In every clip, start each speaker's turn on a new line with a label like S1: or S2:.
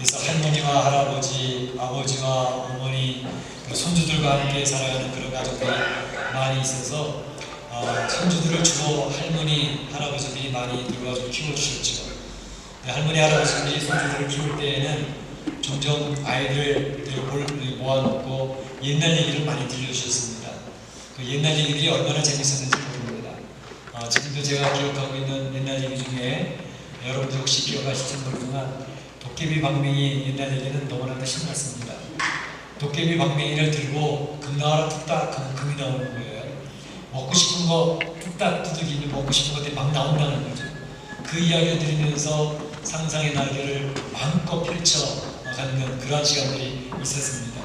S1: 그래서 할머니와 할아버지, 아버지와 어머니, 손주들과 함께 살아가는 그런 가족들이 많이 있어서 손주들을 주로 할머니, 할아버지들이 많이 들어와서 키워주셨죠. 할머니, 할아버지들이 손주들을 키울 때에는 종종 아이들을 모아놓고 옛날 얘기를 많이 들려주셨습니다. 그 옛날 얘기들이 얼마나 재밌었는지 모릅니다. 지금도 제가 기억하고 있는 옛날 얘기 중에 여러분들 혹시 기억하실지 모르지만 도깨비 방맹이 옛날 얘기는 너무나도 신났습니다. 도깨비 방맹이를 들고 금 나와라 뚝딱 하면 금이 나오는 거예요. 먹고 싶은 거 뚝딱 두들기니 먹고 싶은 것들이 막 나온다는 거죠. 그 이야기를 들으면서 상상의 날개를 마음껏 펼쳐 갖는 그러한 시간들이 있었습니다.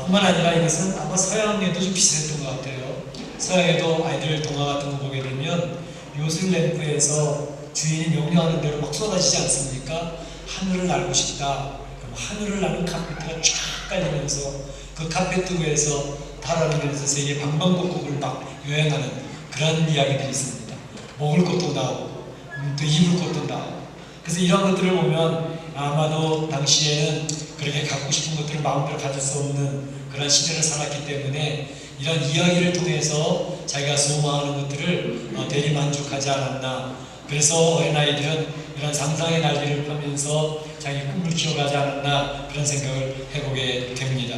S1: 뿐만 아니라 이것은 아마 서양에도 좀 비슷했던 것 같아요. 서양에도 아이들 동화 같은 거 보게 되면 요술램프에서 주인이 명령하는 대로 막 쏟아지지 않습니까? 하늘을 날고 싶다. 그럼 하늘을 나는 카페트가 쫙 깔리면서 그 카페트 위에서 달아오르면서 세계 방방곡곡을 막 여행하는 그런 이야기들이 있습니다. 먹을 것도 나오고 또 입을 것도 나오고. 그래서 이런 것들을 보면 아마도 당시에는 그렇게 갖고 싶은 것들을 마음대로 가질 수 없는 그런 시대를 살았기 때문에 이런 이야기를 통해서 자기가 소망하는 것들을 대리만족하지 않았나. 그래서 어린아이들은 이런 상상의 날개를 펴면서 자기 꿈을 키워가지 않았나 그런 생각을 해보게 됩니다.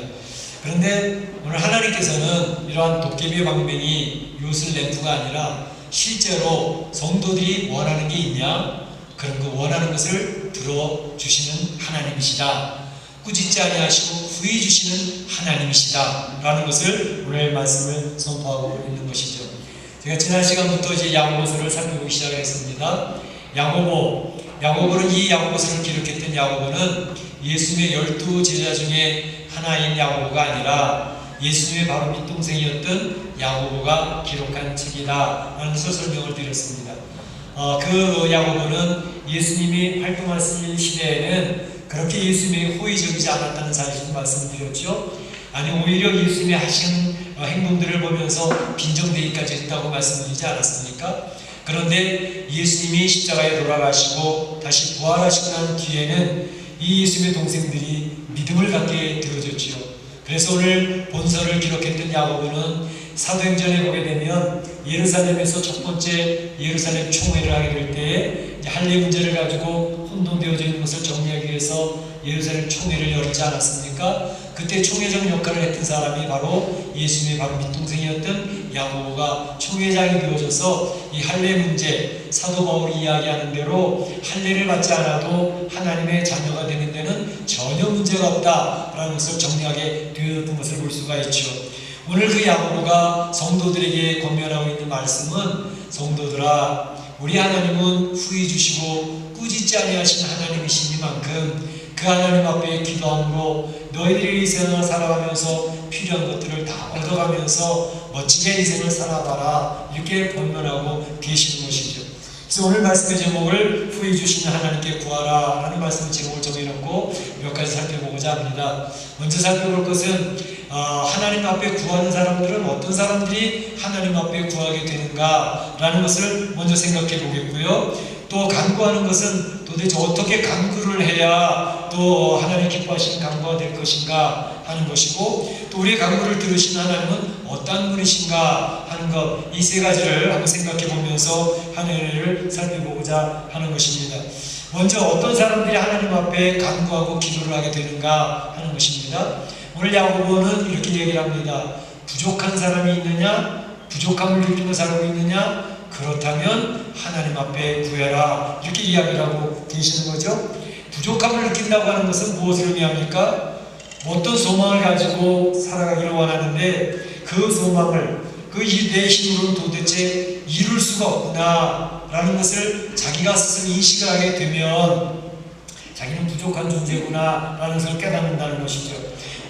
S1: 그런데 오늘 하나님께서는 이러한 도깨비 방맹이 요술 램프가 아니라 실제로 성도들이 원하는 게 있냐? 그런 거 원하는 것을 들어주시는 하나님이시다. 꾸짖지 아니하시고 후히 주시는 하나님이시다 라는 것을 오늘 말씀을 선포하고 있는 것이죠. 제가 지난 시간부터 이제 야고보서를 살펴보기 시작했습니다. 야고보는 이 야고보서를 기록했던 야고보는 예수님의 12 제자 중에 하나인 야고보가 아니라 예수님의 바로 밑동생이었던 야고보가 기록한 책이다 라는 설명을 드렸습니다. 그 야고보는 예수님이 활동하신 시대에는 그렇게 예수님의 호의적이지 않았다는 사실을 말씀드렸죠. 아니 오히려 예수님이 하신 행동들을 보면서 빈정대기까지 했다고 말씀드리지 않았습니까? 그런데 예수님이 십자가에 돌아가시고 다시 부활하시고 난 뒤에는 이 예수님의 동생들이 믿음을 갖게 되어졌지요. 그래서 오늘 본서를 기록했던 야고보는 사도행전에 보게 되면 예루살렘에서 첫 번째 예루살렘 총회를 하게 될 때에 할례 문제를 가지고 혼돈되어져 있는 것을 정리하기 위해서 예루살렘 총회를 열지 않았습니까? 그때 총회장 역할을 했던 사람이 바로 예수님의 바로 밑동생이었던 야고보가 총회장이 되어져서 이 할례 문제, 사도 바울이 이야기하는 대로 할례를 받지 않아도 하나님의 자녀가 되는 데는 전혀 문제가 없다라는 것을 정리하게 되어졌던 것을 볼 수가 있죠. 오늘 그 야고보가 성도들에게 권면하고 있는 말씀은 성도들아 우리 하나님은 후히 주시고 꾸짖지 아니하신 하나님이시니만큼 그 하나님 앞에 기도함으로 너희들이 이 생을 살아가면서 필요한 것들을 다 얻어가면서 멋지게 이 생을 살아봐라 이렇게 권면하고 계시는 것이죠. 그래서 오늘 말씀의 제목을 후히 주시는 하나님께 구하라 라는 말씀의 제목을 정해놓고 몇 가지 살펴보고자 합니다. 먼저 살펴볼 것은 하나님 앞에 구하는 사람들은 어떤 사람들이 하나님 앞에 구하게 되는가 라는 것을 먼저 생각해 보겠고요. 또 간구하는 것은 도대체 어떻게 간구를 해야 또 하나님 기뻐하시는 간구가 될 것인가 하는 것이고 또 우리의 간구를 들으시는 하나님은 어떤 분이신가 하는 것 이 세 가지를 한번 생각해 보면서 하나님을 살펴보고자 하는 것입니다. 먼저 어떤 사람들이 하나님 앞에 간구하고 기도를 하게 되는가 하는 것입니다. 오늘 야고보는 이렇게 얘기를 합니다. 부족한 사람이 있느냐? 부족함을 느끼며 살고 있느냐? 그렇다면 하나님 앞에 구해라 이렇게 이야기를 하고 계시는 거죠. 부족함을 느낀다고 하는 것은 무엇을 의미합니까? 어떤 소망을 가지고 살아가기를 원하는데 그 소망을 내 힘으로는 도대체 이룰 수가 없구나 라는 것을 자기가 스스로 인식을 하게 되면 자기는 부족한 존재구나 라는 것을 깨닫는다는 것이죠.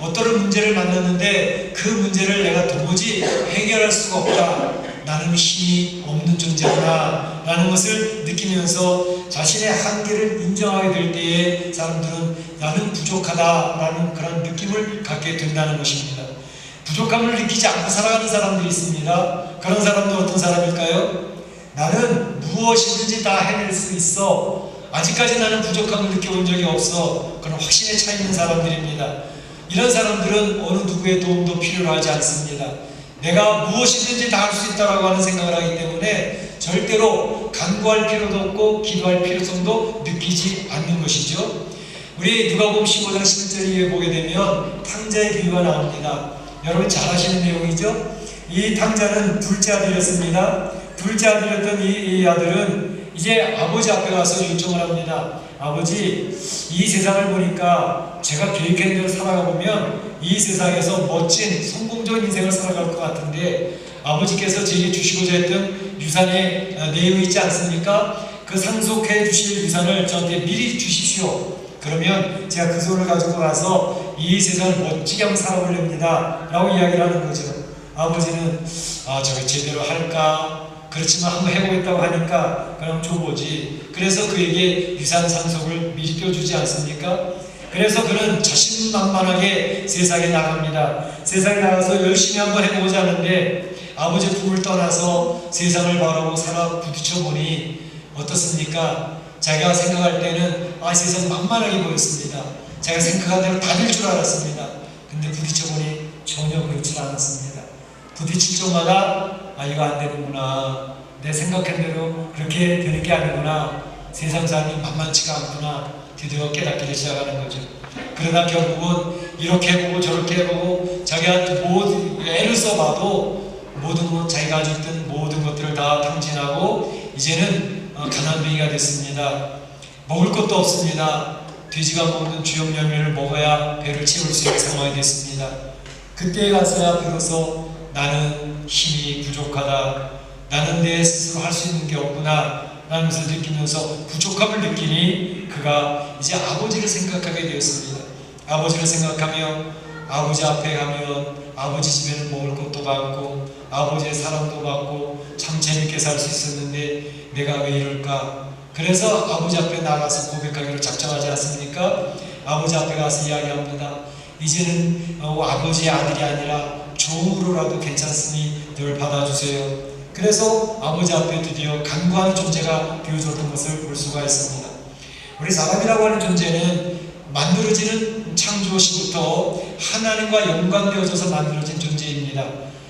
S1: 어떤 문제를 만났는데 그 문제를 내가 도무지 해결할 수가 없다. 나는 힘이 없는 존재구나 라는 것을 느끼면서 자신의 한계를 인정하게 될 때에 사람들은 나는 부족하다 라는 그런 느낌을 갖게 된다는 것입니다. 부족함을 느끼지 않고 살아가는 사람들이 있습니다. 그런 사람들은 어떤 사람일까요? 나는 무엇이든지 다 해낼 수 있어. 아직까지 나는 부족함을 느껴본 적이 없어. 그런 확신에 차 있는 사람들입니다. 이런 사람들은 어느 누구의 도움도 필요로 하지 않습니다. 내가 무엇이든지 다 할 수 있다라고 하는 생각을 하기 때문에 절대로 간구할 필요도 없고 기도할 필요성도 느끼지 않는 것이죠. 우리 누가복음 15장 11절에 보게 되면 탕자의 비유가 나옵니다. 여러분 잘 아시는 내용이죠. 이 탕자는 둘째 아들이었습니다. 둘째 아들이었던 이 아들은 이제 아버지 앞에 가서 요청을 합니다. 아버지, 이 세상을 보니까 제가 계획한 대로 살아가 보면 이 세상에서 멋진 성공적인 인생을 살아갈 것 같은데 아버지께서 제게 주시고자 했던 유산의 내용이 있지 않습니까? 그 상속해 주실 유산을 저한테 미리 주십시오. 그러면 제가 그 돈을 가지고 가서 이 세상을 멋지게 한번 살아보렵니다 라고 이야기를 하는 거죠. 아버지는 저게 제대로 할까? 그렇지만 한번 해보겠다고 하니까 그럼 줘보지. 그래서 그에게 유산 상속을 미리 껴주지 않습니까? 그래서 그는 자신만만하게 세상에 나갑니다. 세상에 나가서 열심히 한번 해보고자 하는데 아버지 품을 떠나서 세상을 바라보고 살아 부딪혀 보니 어떻습니까? 자기가 생각할 때는 세상 만만하게 보였습니다. 자기가 생각한 대로 다 될 줄 알았습니다. 근데 부딪혀 보니 전혀 그렇지 않았습니다. 부딪힐 적마다 이거 안 되는구나. 내 생각한 대로 그렇게 되는 게 아니구나. 세상 사람이 만만치가 않구나. 드디어 깨닫기를 시작하는 거죠. 그러다 결국은 이렇게 해보고 저렇게 해보고 자기가 모든 애를 써봐도 모든 자기가 가지고 있던 모든 것들을 다 탕진하고 이제는 가난뱅이가 됐습니다. 먹을 것도 없습니다. 돼지가 먹는 주역 열매를 먹어야 배를 채울 수 있는 상황이 됐습니다. 그때에 가서야 비로소 나는 힘이 부족하다. 나는 내 스스로 할 수 있는 게 없구나 라는 것을 느끼면서 부족함을 느끼니 그가 이제 아버지를 생각하게 되었습니다. 아버지를 생각하며 아버지 앞에 가면 아버지 집에는 먹을 것도 받고 아버지의 사랑도 받고 참 재밌게 살 수 있었는데 내가 왜 이럴까? 그래서 아버지 앞에 나가서 고백하기로 작정하지 않습니까? 아버지 앞에 가서 이야기합니다. 이제는 아버지의 아들이 아니라 종으로라도 괜찮으니 늘 받아주세요. 그래서 아버지 앞에 드디어 간구하는 존재가 되어졌던 것을 볼 수가 있습니다. 우리 사람이라고 하는 존재는 만들어지는 창조시부터 하나님과 연관되어져서 만들어진 존재입니다.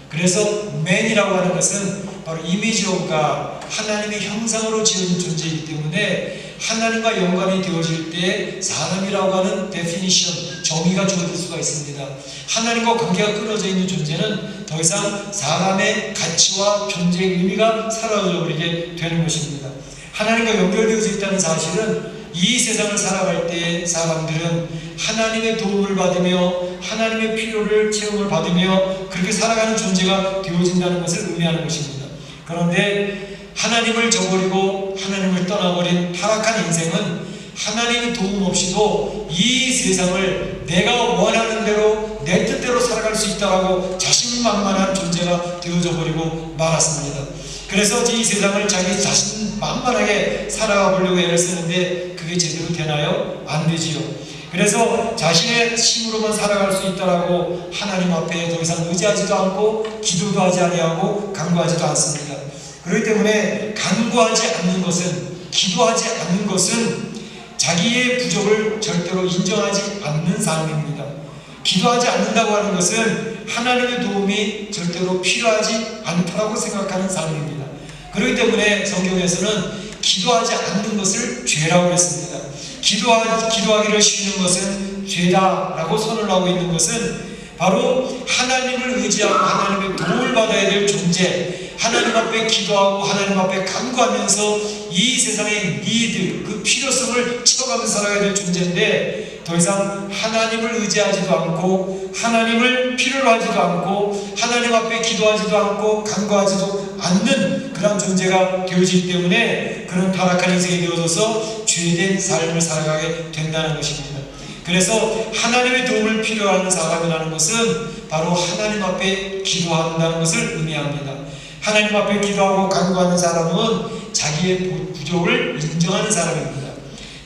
S1: 그래서 man이라고 하는 것은 바로 이미지 오브 갓, 하나님의 형상으로 지어진 존재이기 때문에 하나님과 연관이 되어질 때 사람이라고 하는 데피니션, 정의가 주어질 수가 있습니다. 하나님과 관계가 끊어져 있는 존재는 더 이상 사람의 가치와 존재의 의미가 사라져버리게 되는 것입니다. 하나님과 연결되어져 있다는 사실은 이 세상을 살아갈 때 사람들은 하나님의 도움을 받으며 하나님의 필요를 체험을 받으며 그렇게 살아가는 존재가 되어진다는 것을 의미하는 것입니다. 그런데 하나님을 저버리고 하나님을 떠나버린 타락한 인생은 하나님의 도움 없이도 이 세상을 내가 원하는 대로 내 뜻대로 살아갈 수 있다고 자신만만한 존재가 되어져 버리고 말았습니다. 그래서 이 세상을 자기 자신만만하게 살아가 보려고 애를 쓰는데 그게 제대로 되나요? 안 되지요. 그래서 자신의 힘으로만 살아갈 수 있다라고 하나님 앞에 더 이상 의지하지도 않고 기도도 하지 아니하고 간구하지도 않습니다. 그렇기 때문에 간구하지 않는 것은, 기도하지 않는 것은 자기의 부족을 절대로 인정하지 않는 사람입니다. 기도하지 않는다고 하는 것은 하나님의 도움이 절대로 필요하지 않다고 생각하는 사람입니다. 그렇기 때문에 성경에서는 기도하지 않는 것을 죄라고 했습니다. 기도하기를 쉬는 것은 죄다라고 선언하고 있는 것은 바로 하나님을 의지하고 하나님의 도움을 받아야 될 존재, 하나님 앞에 기도하고 하나님 앞에 간구하면서 이 세상의 니드, 그 필요성을 채워가면서 살아야 될 존재인데 더 이상 하나님을 의지하지도 않고 하나님을 필요로 하지도 않고 하나님 앞에 기도하지도 않고 간구하지도 않는 그런 존재가 되어지기 때문에 그런 타락한 인생이 되어져서 죄된 삶을 살아가게 된다는 것입니다. 그래서 하나님의 도움을 필요하는 사람이라는 것은 바로 하나님 앞에 기도한다는 것을 의미합니다. 하나님 앞에 기도하고 간구하는 사람은 자기의 부족을 인정하는 사람입니다.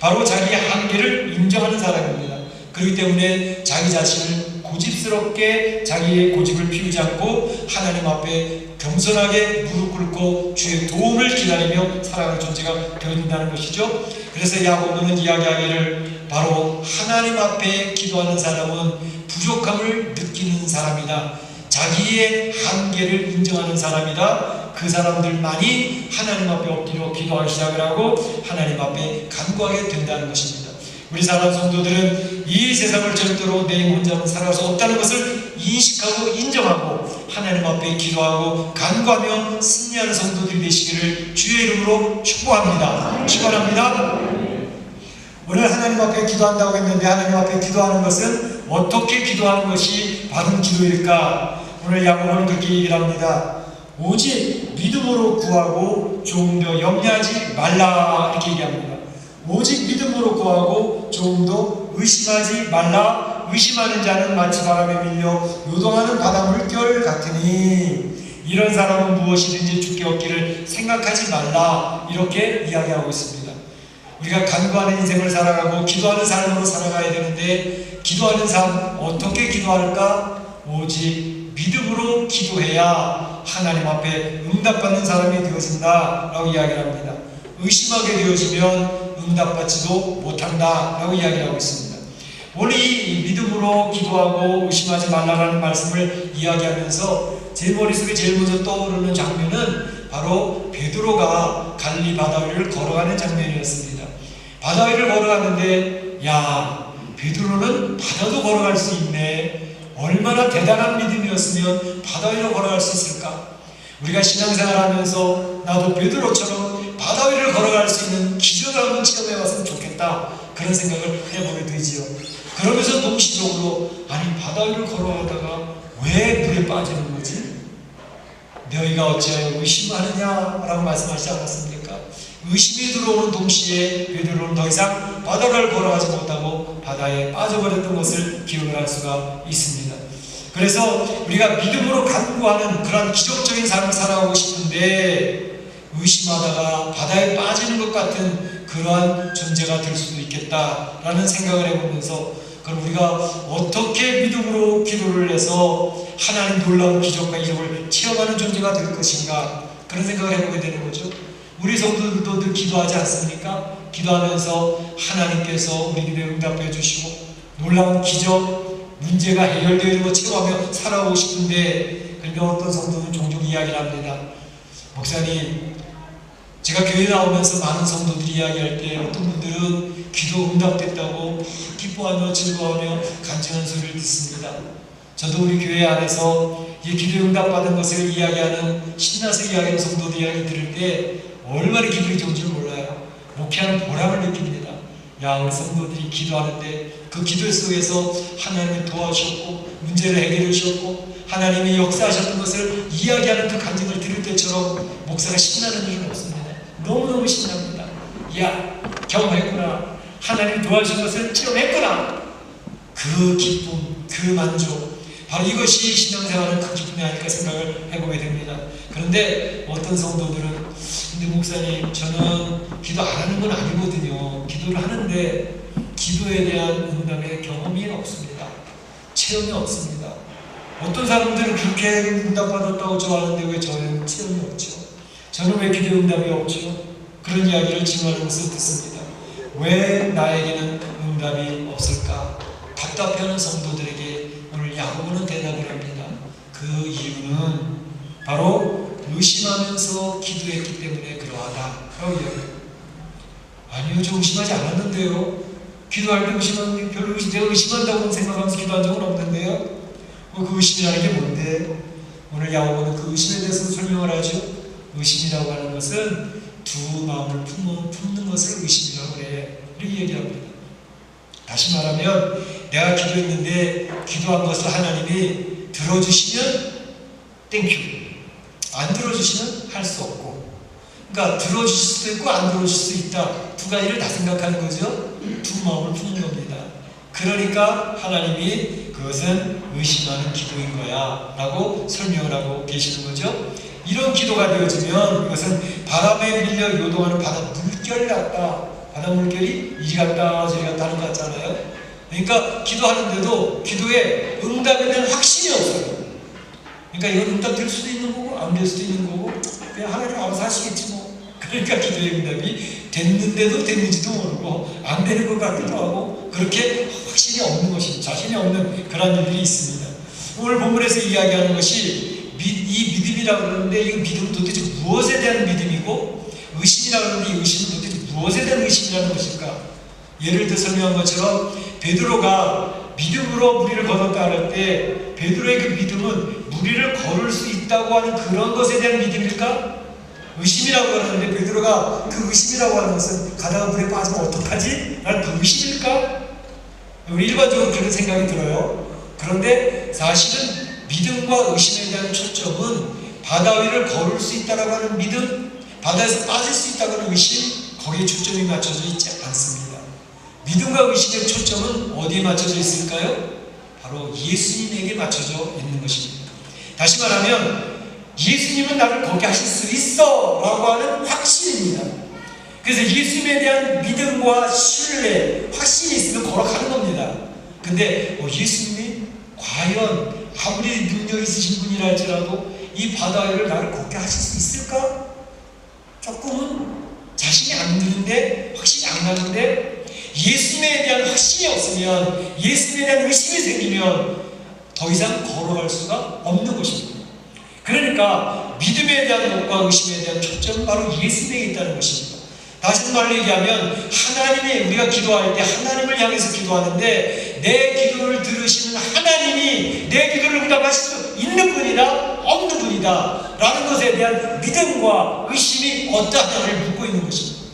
S1: 바로 자기의 한계를 인정하는 사람입니다. 그렇기 때문에 자기 자신을 고집스럽게 자기의 고집을 피우지 않고 하나님 앞에 겸손하게 무릎 꿇고 주의 도움을 기다리며 살아가는 존재가 되어진다는 것이죠. 그래서 야고보는 이야기하기를 바로 하나님 앞에 기도하는 사람은 부족함을 느끼는 사람이다. 자기의 한계를 인정하는 사람이다. 그 사람들만이 하나님 앞에 엎드려 기도하기 시작을 하고 하나님 앞에 간구하게 된다는 것입니다. 우리 사랑 성도들은 이 세상을 절대로 내 혼자는 살아갈 수 없다는 것을 인식하고 인정하고 하나님 앞에 기도하고 간구하며 승리하는 성도들이 되시기를 주의 이름으로 축복합니다. 축원합니다. 오늘 하나님 앞에 기도한다고 했는데 하나님 앞에 기도하는 것은 어떻게 기도하는 것이 바른 기도일까? 오늘 야고보는 그렇게 얘기를 합니다. 오직 믿음으로 구하고 조금 더 염려하지 말라 이렇게 얘기합니다. 오직 믿음으로 구하고 조금 더 의심하지 말라. 의심하는 자는 마치 바람에 밀려 요동하는 바다 물결 같으니 이런 사람은 무엇이든지 주께 얻기를 생각하지 말라 이렇게 이야기하고 있습니다. 우리가 간구하는 인생을 살아가고 기도하는 삶으로 살아가야 되는데 기도하는 삶 어떻게 기도할까? 오직 믿음으로 기도해야 하나님 앞에 응답받는 사람이 되어진다 라고 이야기를 합니다. 의심하게 되어지면 응답받지도 못한다 라고 이야기를 하고 있습니다. 오늘 이 믿음으로 기도하고 의심하지 말라라는 말씀을 이야기하면서 제 머릿속에 제일 먼저 떠오르는 장면은 바로 베드로가 갈릴리 바다 위를 걸어가는 장면이었습니다. 바다 위를 걸어가는데 야 베드로는 바다도 걸어갈 수 있네. 얼마나 대단한 믿음이었으면 바다 위로 걸어갈 수 있을까? 우리가 신앙생활 하면서 나도 베드로처럼 바다 위를 걸어갈 수 있는 기적을 한번 체험해봤으면 좋겠다 그런 생각을 해보게 되지요. 그러면서 동시적으로 아니 바다 위를 걸어가다가 왜 물에 빠지는 거지? 너희가 어찌하여 의심하느냐라고 말씀하시지 않았습니까? 의심이 들어오는 동시에 베드로는 더 이상 바다를 걸어가지 못하고 바다에 빠져버렸던 것을 기억을 할 수가 있습니다. 그래서 우리가 믿음으로 간구하는 그런 기적적인 삶을 살아가고 싶은데 의심하다가 바다에 빠지는 것 같은 그러한 존재가 될 수도 있겠다라는 생각을 해보면서 그럼 우리가 어떻게 믿음으로 기도를 해서 하나님 놀라운 기적과 이적을 체험하는 존재가 될 것인가 그런 생각을 해보게 되는 거죠. 우리 성도들도 늘 기도하지 않습니까? 기도하면서 하나님께서 우리 기도에 응답해 주시고 놀라운 기적, 문제가 해결되는 것 체험하며 살아오고 싶은데 그러니까 어떤 성도는 종종 이야기를 합니다. 목사님, 제가 교회 나오면서 많은 성도들이 이야기할 때 어떤 분들은 기도 응답됐다고 기뻐하며 즐거워하며 간증하는 소리를 듣습니다. 저도 우리 교회 안에서 이 기도 응답받은 것을 이야기하는 신나서 이야기하는 성도들 이야기 들을 때 얼마나 기분이 좋은 줄 몰라요. 목회하는 보람을 느낍니다. 야, 우리 성도들이 기도하는데 그 기도 속에서 하나님이 도와주셨고 문제를 해결해 주셨고 하나님이 역사하셨던 것을 이야기하는 그 간증을 들을 때처럼 목사가 신나는 일은 없습니다. 너무너무 신납니다. 야, 경험했구나. 하나님이 도와주신 것을 체험했구나. 그 기쁨, 그 만족, 바로 이것이 신앙생활은 그 기쁨이 아닐까 생각을 해보게 됩니다. 그런데 어떤 성도들은 근데 목사님, 저는 기도 안 하는 건 아니거든요. 기도를 하는데 기도에 대한 응답의 경험이 없습니다. 체험이 없습니다. 어떤 사람들은 그렇게 응답받았다고 좋아하는데 왜 저는 체험이 없죠? 저는 왜 기도 응답이 없죠? 그런 이야기를 증언하는 것을 듣습니다. 왜 나에게는 응답이 없을까? 답답해하는 성도들에게 오늘 야고보는 대답을 합니다. 그 이유는 바로 의심하면서 기도했기 때문에 그러하다라고 이야기해요. 아니요, 저 의심하지 않았는데요. 기도할 때 의심하는 게 별로 내가 의심한다고 생각하면서 기도한 적은 없는데요. 그 의심이라는 게 뭔데? 오늘 야고보는 그 의심에 대해서 설명을 하죠. 의심이라고 하는 것은 두 마음을 품는 것을 의심이라고 해. 이렇게 얘기합니다. 다시 말하면 내가 기도했는데 기도한 것을 하나님이 들어주시면 땡큐, 안 들어주시면 할 수 없고, 그러니까 들어주실 수도 있고 안 들어주실 수 있다. 두 가지를 다 생각하는 거죠. 두 마음을 품는 겁니다. 그러니까 하나님이 그것은 의심하는 기도인 거야 라고 설명을 하고 계시는 거죠. 이런 기도가 되어지면 이것은 바람에 밀려 요동하는 바다 물결 같다. 바다 물결이 이리 갔다 저리 갔다 하는 것 같잖아요. 그러니까 기도하는데도 기도에 응답에 대한 확신이 없어요. 그러니까 이건 응답 될 수도 있는 거고 안 될 수도 있는 거고 그냥 하나님 알아서 하시겠지 뭐 그러니까 기도의 응답이 됐는데도 됐는지도 모르고 안 되는 것 같기도 하고 그렇게 확신이 없는 것입니다. 자신이 없는 그런 일들이 있습니다. 오늘 본문에서 이야기하는 것이 이 믿음이라고 그러는데 이 믿음은 도대체 무엇에 대한 믿음이고 의심이라고 그러는데 이 의심은 도대체 무엇에 대한 의심이라는 것일까? 예를 들어 설명한 것처럼 베드로가 믿음으로 무리를 걸었다 할 때 베드로의 그 믿음은 무리를 걸을 수 있다고 하는 그런 것에 대한 믿음일까? 의심이라고 하는데 베드로가 그 의심이라고 하는 것은 가다가 물에 빠지면 어떡하지? 라는 그 의심일까? 우리 일반적으로 그런 생각이 들어요. 그런데 사실은 믿음과 의심에 대한 초점은 바다 위를 걸을 수 있다고 하는 믿음, 바다에서 빠질 수 있다고 하는 의심, 거기에 초점이 맞춰져 있지 않습니다. 믿음과 의심의 초점은 어디에 맞춰져 있을까요? 바로 예수님에게 맞춰져 있는 것입니다. 다시 말하면 예수님은 나를 거기 하실 수 있어 라고 하는 확신입니다. 그래서 예수님에 대한 믿음과 신뢰, 확신이 있으면 걸어가는 겁니다. 근데 예수님이 과연 아무리 능력 있으신 분이라 할지라도 이 바다 위를 나를 걷게 하실 수 있을까? 조금은 자신이 안 드는데, 확신이 안 가는데 예수님에 대한 확신이 없으면, 예수님에 대한 의심이 생기면 더 이상 걸어갈 수가 없는 것입니다. 그러니까 믿음에 대한 것과 의심에 대한 초점은 바로 예수님에 있다는 것입니다. 다시 말로 얘기하면 하나님이, 우리가 기도할 때 하나님을 향해서 기도하는데 내 기도를 들으시는 하나님이 내 기도를 응답하실 수 있는 분이다, 없는 분이다 라는 것에 대한 믿음과 의심이 어떠하냐를 묻고 있는 것입니다.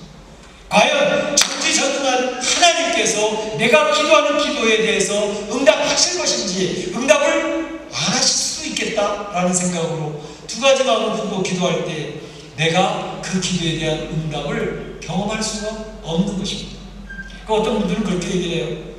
S1: 과연 전지전능한 하나님께서 내가 기도하는 기도에 대해서 응답하실 것인지 응답을 안 하실 수도 있겠다라는 생각으로 두 가지 마음을 품고 기도할 때 내가 그 기도에 대한 응답을 경험할 수가 없는 것입니다. 그러니까 어떤 분들은 그렇게 얘기해요.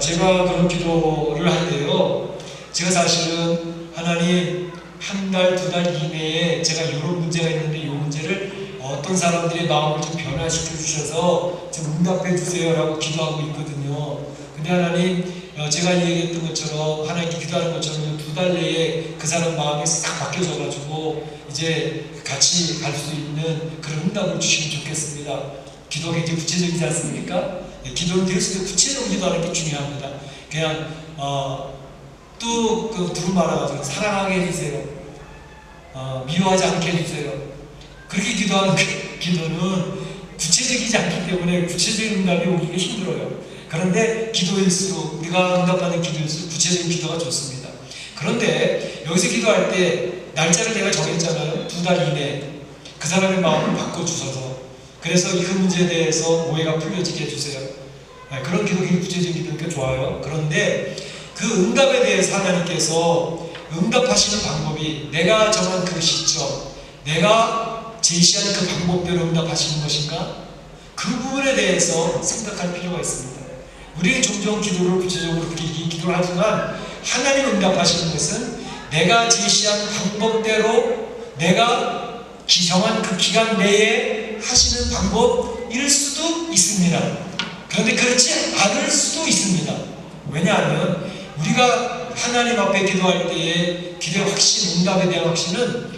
S1: 제가 그런 기도를 할 때요, 제가 사실은 하나님 한 달, 두 달 이내에 제가 이런 문제가 있는데 이 문제를 어떤 사람들의 마음을 좀 변화시켜 주셔서 좀 응답해 주세요 라고 기도하고 있거든요. 근데 하나님, 제가 얘기했던 것처럼 하나님께 기도하는 것처럼 두 달 내에 그 사람 마음이 싹 바뀌어져 가지고 이제 같이 갈 수 있는 그런 응답을 주시면 좋겠습니다. 기도가 굉장히 구체적이지 않습니까? 기도는 될수록 구체적으로 기도하는 게 중요합니다. 그냥 또 그 두루 말아가지고 사랑하게 해주세요, 미워하지 않게 해주세요, 그렇게 기도하는 그 기도는 구체적이지 않기 때문에 구체적인 응답이 오기가 힘들어요. 그런데 기도일수록, 우리가 응답받는 기도일수록 구체적인 기도가 좋습니다. 그런데 여기서 기도할 때 날짜를 내가 정했잖아요. 두 달 이내 그 사람의 마음을 바꿔주셔서, 그래서 그 문제에 대해서 오해가 풀려지게 해주세요. 그런 기도, 구체적인 기도니까 좋아요. 그런데 그 응답에 대해서 하나님께서 응답하시는 방법이 내가 정한 그 시점, 내가 제시한 그 방법대로 응답하시는 것인가? 그 부분에 대해서 생각할 필요가 있습니다. 우리는 종종 기도를 구체적으로 그렇게 기도를 하지만 하나님 응답하시는 것은 내가 제시한 방법대로 내가 정한 그 기간 내에 하시는 방법일 수도 있습니다. 그런데 그렇지 않을 수도 있습니다. 왜냐하면 우리가 하나님 앞에 기도할 때의 기도의 확신, 응답에 대한 확신은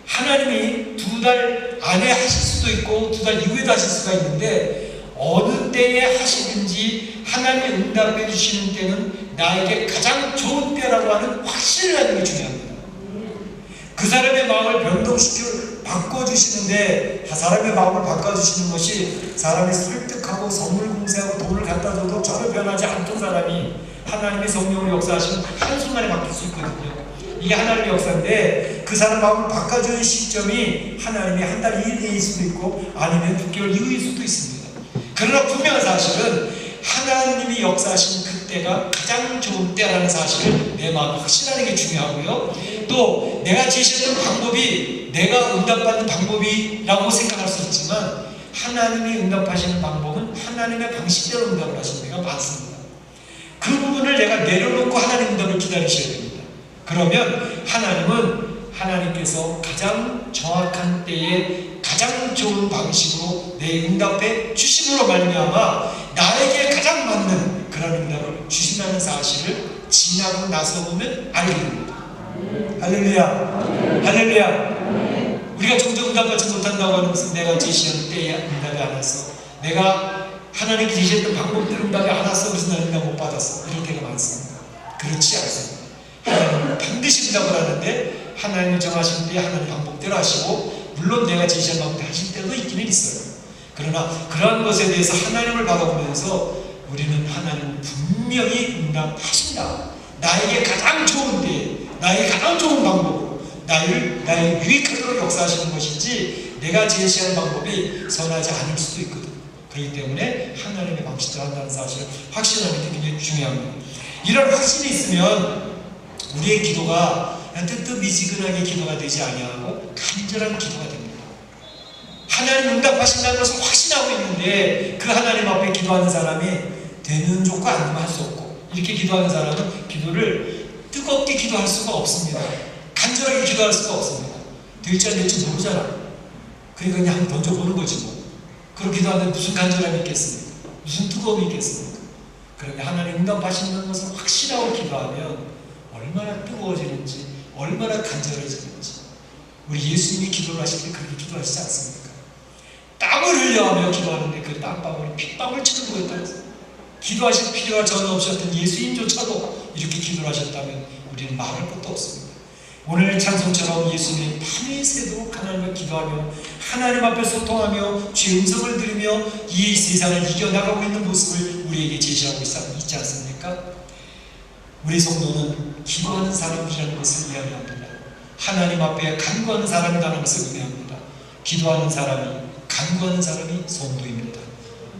S1: 하나님이 두 달 안에 하실 수도 있고 두 달 이후에도 하실 수가 있는데 어느 때에 하시든지 하나님이 응답해 주시는 때는 나에게 가장 좋은 때라고 하는 확신을 갖는 게 중요합니다. 그 사람의 마음을 변동시켜 바꿔주시는데, 사람의 마음을 바꿔주시는 것이 사람이 설득하고 선물 공세하고 돈을 갖다 줘도 전혀 변하지 않던 사람이 하나님의 성령으로 역사하시면 한순간에 바뀔 수 있거든요. 이게 하나님의 역사인데 그 사람 마음을 바꿔주는 시점이 하나님이 한 달 이내일 수도 있고 아니면 6개월 이후일 수도 있습니다. 그러나 분명한 사실은 하나님이 역사하신 그때가 가장 좋은 때라는 사실을 내 마음에 확신하는 게 중요하고요. 또 내가 제시했던 방법이 내가 응답받는 방법이라고 생각할 수 있지만 하나님이 응답하시는 방법은 하나님의 방식대로 응답을 하시는 데가 많습니다. 그 부분을 내가 내려놓고 하나님 응답을 기다리셔야 됩니다. 그러면 하나님께서 가장 정확한 때에 가장 좋은 방식으로 내 응답해 주심으로 말미암아 나에게 가장 맞는 그런 응답을 주신다는 사실을 지나고 나서 보면 알게 됩니다. 할렐루야, 할렐루야. 우리가 종종 응답받지 못한다고 하는 것은 내가 제시한 때에 응답이 안 왔어, 내가 하나님께 제시했던 방법대로 응답이 안 왔어, 그래서 나는 응답 못 받았어, 이럴 때가 많습니다. 그렇지 않습니다. 하나님은 반드시 응답을 하는데 하나님이 정하신 때에 하나님 방법대로 하시고, 물론 내가 제시한 방법대로 하실 때도 있기는 있어요. 그러나 그러한 것에 대해서 하나님을 바라보면서 우리는 하나님은 분명히 응답하신다, 나에게 가장 좋은 때, 나에게 가장 좋은 방법으로 나의 유익하도록 역사하시는 것이지 내가 제시한 방법이 선하지 않을 수도 있거든. 그렇기 때문에 하나님의 방식대로 한다는 사실을 확신하는 게 굉장히 중요합니다. 이런 확신이 있으면 우리의 기도가 뜨뜻미지근하게 기도가 되지 아니하고 간절한 기도가 됩니다. 하나님 응답하신다는 것을 확신하고 있는데 그 하나님 앞에 기도하는 사람이 되는 좋고 안 되면 할 수 없고, 이렇게 기도하는 사람은 기도를 뜨겁게 기도할 수가 없습니다. 간절하게 기도할 수가 없습니다. 될지 안 될지 모르잖아. 그러니까 그냥 한번 던져보는 거지 뭐. 그렇게 기도하는데 무슨 간절함이 있겠습니까? 무슨 뜨거움이 있겠습니까? 그런데 하나님 응답하시는 것을 확신하고 기도하면 얼마나 뜨거워지는지, 얼마나 간절해지는지. 우리 예수님이 기도를 하실 때 그렇게 기도하시지 않습니까? 땀을 흘려하며 기도하는데 그 땀방울이 핏방울처럼 보였다고. 기도하실 필요가 전혀 없었던 예수님조차도 이렇게 기도를 하셨다면 우리는 말할 것도 없습니다. 오늘 찬송처럼 예수님이 밤이 새도록 하나님과 기도하며 하나님 앞에 소통하며 주의 음성을 들으며 이 세상을 이겨나가고 있는 모습을 우리에게 제시하고 있지 않습니까? 우리 성도는 기도하는 사람이라는 것을 이야기합니다. 하나님 앞에 간구하는 사람이라는 것을 의미합니다. 기도하는 사람이, 간구하는 사람이 성도입니다.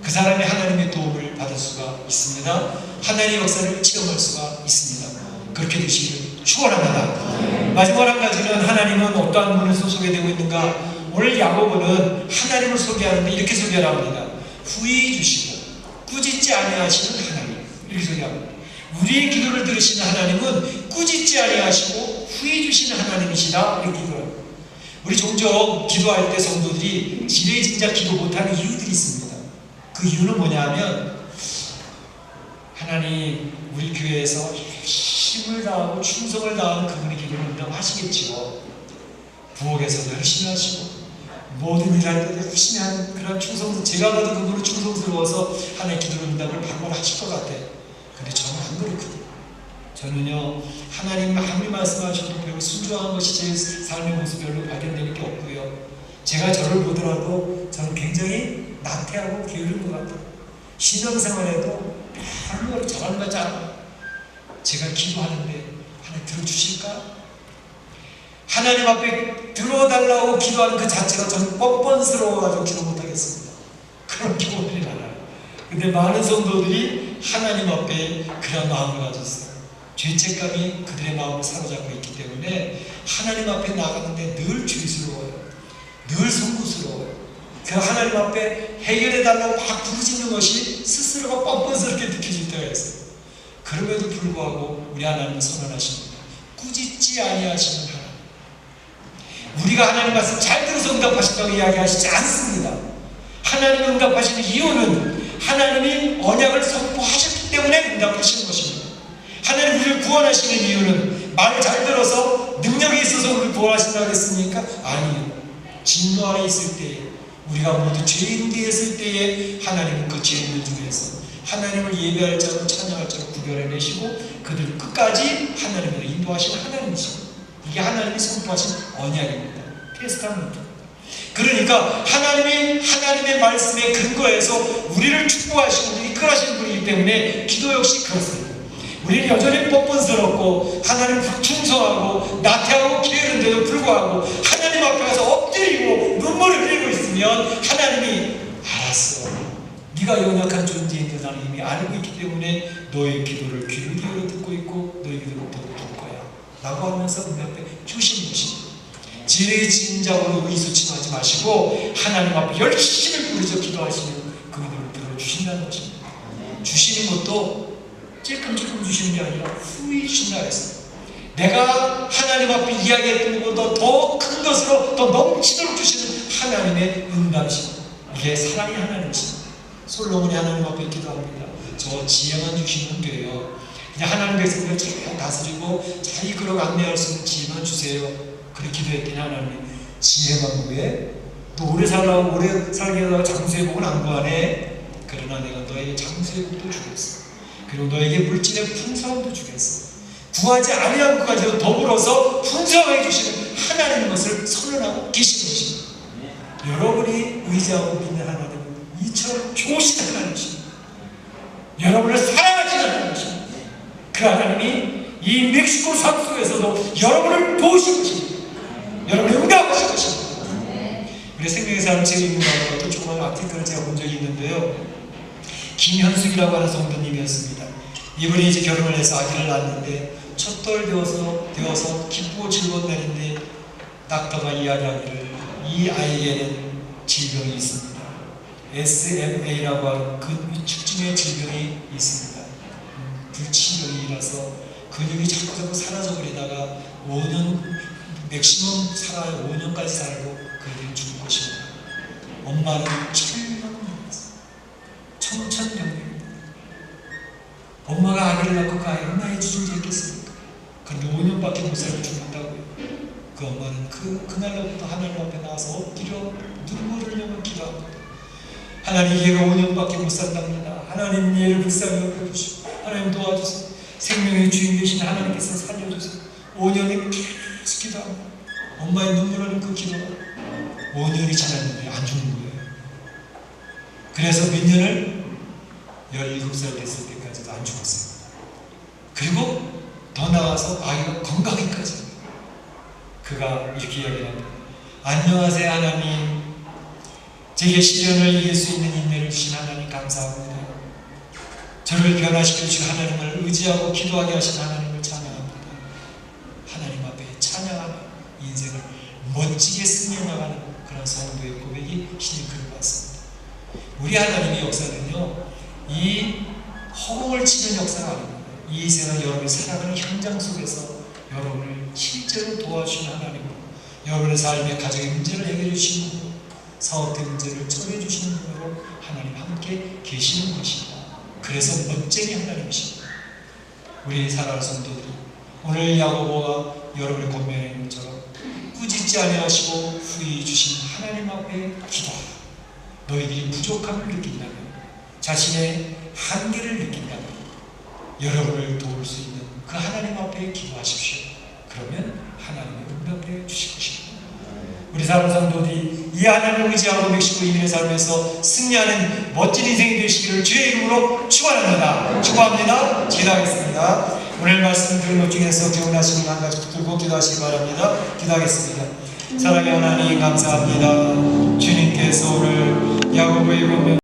S1: 그 사람이 하나님의 도움을 받을 수가 있습니다. 하나님의 역사를 체험할 수가 있습니다. 그렇게 되시길 축원합니다. 마지막 한 가지는 하나님은 어떠한 분을 소개되고 있는가. 오늘 야고보는 하나님을 소개하는데 이렇게 소개를 합니다. 후히 주시고 꾸짖지 아니하시는 하나님, 이렇게 소개합니다. 우리의 기도를 들으시는 하나님은 꾸짖지 아니하시고 후히 주시는 하나님이시다, 이렇게 기도합니다. 우리 종종 기도할 때 성도들이 지레짐작 기도 못하는 이유들이 있습니다. 그 이유는 뭐냐면, 하나님 우리 교회에서 힘을 다하고 충성을 다하는 그분의 기도를 응답하시겠지요. 부엌에서도 열심히 하시고 모든 일할 때도 열심히 하는 그런 충성스러운, 제가 봐도 그분은 충성스러워서 하나님의 기도를 응답을 바로 하실 것 같아요. 근데 저는 안 그렇거든요. 저는요, 하나님 아무리 말씀하셔도 별로 순종한 것이 제 삶의 모습 별로 발견되는 게 없고요. 제가 저를 보더라도 저는 굉장히 나태하고 게으른 것 같아요. 신앙생활에도 별로 잘하는 것 같지 않아요. 제가 기도하는데 하나님 들어주실까? 하나님 앞에 들어달라고 기도하는 그 자체가 저는 뻔뻔스러워가지고 기도 못하겠습니다. 그런 기도들이 많아요. 근데 많은 성도들이 하나님 앞에 그런 마음을 가졌어요. 죄책감이 그들의 마음을 사로잡고 있기 때문에 하나님 앞에 나가는데 늘 죄스러워요. 늘 송구스러워요. 그 하나님 앞에 해결해달라고 막 부르짖는 것이 스스로가 뻔뻔스럽게 느껴질 때가 있어요. 그럼에도 불구하고 우리 하나님은 선언하십니다. 꾸짖지 아니하시는 하나님. 우리가 하나님 말씀 잘 들어서 응답하신다고 이야기하시지 않습니다. 하나님이 응답하시는 이유는 하나님이 언약을 선포하셨기 때문에 응답하시는 것입니다. 하나님 우리를 구원하시는 이유는 말 잘 들어서 능력이 있어서 우리를 구원하신다고 했습니까? 아니요. 진노 아래 있을 때에, 우리가 모두 죄인 되었을 때에 하나님은 그 죄인들 중에서 하나님을 예배할 자로 찬양할 자로 구별해내시고 그들을 끝까지 하나님으로 인도하시는 하나님이십니다. 이게 하나님이 선포하신 언약입니다. 테스타멘트. 그러니까 하나님이 하나님의 말씀에 근거해서 우리를 축복하시고 이끌어하시는 분이기 때문에 기도 역시 그렇습니다. 우리는 여전히 뻔뻔스럽고 하나님 불충성하고 나태하고 게으른데도 불구하고 하나님 앞에 가서 엎드리고 눈물을 흘리고 있으면 하나님이 알았어, 네가 연약한 존재인 줄 나는 이미 알고 있기 때문에 너의 기도를 귀를 기울여 듣고 있고 너의 기도를 들어줄 거야 라고 하면서 우리 앞에 주시는 것입니다. 지레짐작으로 의수침하지 마시고 하나님 앞에 열심히 부르짖어 기도하시면 그 기도를 들어주신다는 것입니다. 주시는 것도 찔끔찔끔 주시는 게 아니라 후히 주신다 했어요. 내가 하나님 앞에 이야기했던 것보다 더 큰 것으로 더 넘치도록 주시는 하나님의 응답이십니다. 이게 사랑의 하나님이십니다. 솔로몬이 하나님 앞에 기도합니다. 저 지혜만 주시면 돼요. 그냥 하나님 백성들을 잘 다스리고 잘 이끌어 안내할 수 있는 지혜만 주세요. 그렇게 기도했더니 하나님이
S2: 지혜만 구해? 너 오래 살게 하다가 장수의 복은 안 구하네? 그러나 내가 너에게 장수의 복도 주겠어. 그리고 너에게 물질의 풍성함도 주겠어. 구하지 아니한 것까지도 더불어서 풍성하게 주시는 하나님의 것을 선언하고 계시는 것입니다. 여러분이 의지하고 믿는 하나님은 이처럼 좋으신 하나님이십니다. 여러분을 사랑하시는 하나님이십니다. 그 하나님이 이 멕시코 삶 속에서도 여러분을 도우실 것입니다. 여러분을 응답하실 것입니다. 우리 생명의 삶 책에 있는 것도 조그만 아티클을 제가 본 적이 있는데요. 김현숙이라고 하는 성도님이었습니다. 이분이 이제 결혼을 해서 아기를 낳았는데 첫돌 되어서 기쁘고 즐거운 날인데 닥터가 이야기하기를 이 아이에게는 질병이 있습니다. SMA라고 하는 근위축증의 질병이 있습니다. 불치병이라서 근육이 자꾸 사라져버리다가 5년, 맥시멈 살아야 5년까지 살고 그들이 죽을 것입니다. 엄마는 청천벽력입니다. 엄마가 아기를 낳고 그 아이를 얼마나 주중지 했겠습니까? 그런데 5년밖에 못 살고 죽는다고요. 그 엄마는 그날로부터 하나님 앞에 나와서 엎드려 눈물을 흘리며 기도합니다. 하나님, 얘가 5년밖에 못 산답니다. 하나님, 얘를 불쌍히 여겨주시고 하나님 도와주세요. 생명의 주인 되신 하나님께서 살려주세요. 5년이 계속 기도합니다. 엄마의 눈물 흘린 그 기도가 5년이 지났는데 안 죽는 거예요. 그래서 몇 년을 17살 됐을 때까지도 안 죽었어요. 그리고 더 나아가서 아이가 건강히까지 그가 이렇게 이야기합니다. 안녕하세요 하나님, 제게 시련을 이길 수 있는 인내를 주신 하나님 감사합니다. 저를 변화시켜 주신 하나님을 의지하고 기도하게 하신 하나님을 찬양합니다. 하나님 앞에 찬양하며 인생을 멋지게 승리해나가는 그런 성도의 고백이 신이 그를 같습니다. 우리 하나님의 역사는요, 이 허공을 치는 역사가 아닙니다. 이 세상 여러분의 사랑하는 현장 속에서 여러분을 실제로 도와주시는 하나님으로, 여러분의 삶의 가정의 문제를 해결해 주시는 분으로, 사업의 문제를 처리해 주시는 분으로 하나님 함께 계시는 것입니다. 그래서 멋쟁이 하나님이십니다. 우리 사랑하는 성도들이 오늘 야고보가 여러분의 권면에 있는 것처럼 꾸짖지 아니하시고 후히 주신 하나님 앞에 기도하라. 너희들이 부족함을 느낀다면, 자신의 한계를 느낀다면 여러분을 도울 수 있는 그 하나님 앞에 기도하십시오. 그러면 하나님의 응답해 주실 것입니다. 우리 사랑하는 성도들이 이 하나님을 의지하고 멕시코 이민의 삶에서 승리하는 멋진 인생이 되시기를 주의 이름으로 축원합니다. 축원합니다. 기도하겠습니다. 오늘 말씀 들은 것 중에서 기억나시는 한 가지 붙들고 기도하시기 바랍니다. 기도하겠습니다. 사랑의 하나님 감사합니다. 주님께서 오늘 야고보의 권면